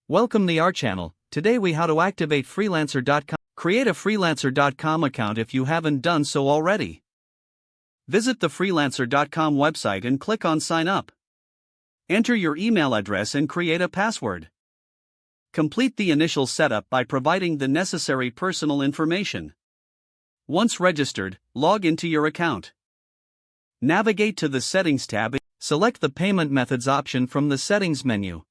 Welcome to our channel. Today we how to activate freelancer.com. Create a freelancer.com account if you haven't done so already. Visit the freelancer.com website and click on sign up. Enter your email address and create a password. Complete the initial setup by providing the necessary personal information. Once registered, log into your account. Navigate to the Settings tab. Select the Payment Methods option from the Settings menu.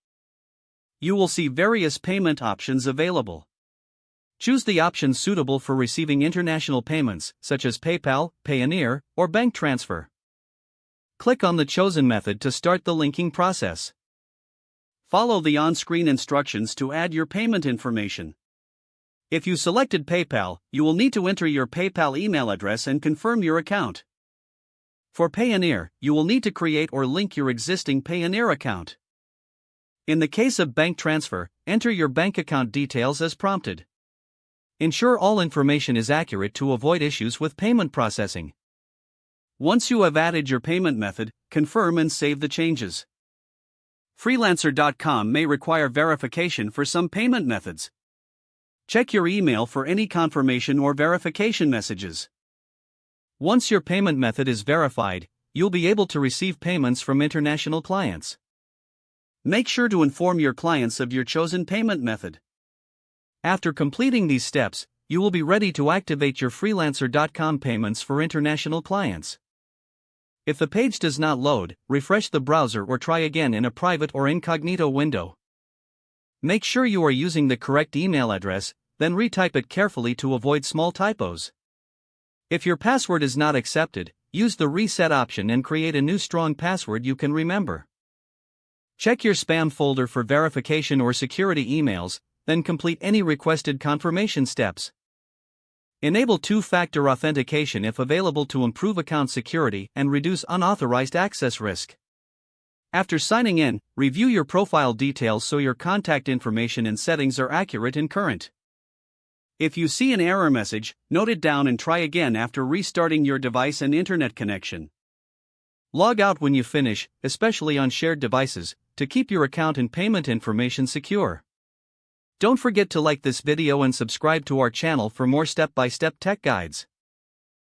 You will see various payment options available. Choose the option suitable for receiving international payments, such as PayPal, Payoneer, or bank transfer. Click on the chosen method to start the linking process. Follow the on-screen instructions to add your payment information. If you selected PayPal, you will need to enter your PayPal email address and confirm your account. For Payoneer, you will need to create or link your existing Payoneer account. In the case of bank transfer, enter your bank account details as prompted. Ensure all information is accurate to avoid issues with payment processing. Once you have added your payment method, confirm and save the changes. Freelancer.com may require verification for some payment methods. Check your email for any confirmation or verification messages. Once your payment method is verified, you'll be able to receive payments from international clients. Make sure to inform your clients of your chosen payment method. After completing these steps, you will be ready to activate your freelancer.com payments for international clients. If the page does not load, refresh the browser or try again in a private or incognito window. Make sure you are using the correct email address, then retype it carefully to avoid small typos. If your password is not accepted, use the reset option and create a new strong password you can remember. Check your spam folder for verification or security emails, then complete any requested confirmation steps. Enable two-factor authentication if available to improve account security and reduce unauthorized access risk. After signing in, review your profile details so your contact information and settings are accurate and current. If you see an error message, note it down and try again after restarting your device and internet connection. Log out when you finish, especially on shared devices, to keep your account and payment information secure. Don't forget to like this video and subscribe to our channel for more step-by-step tech guides.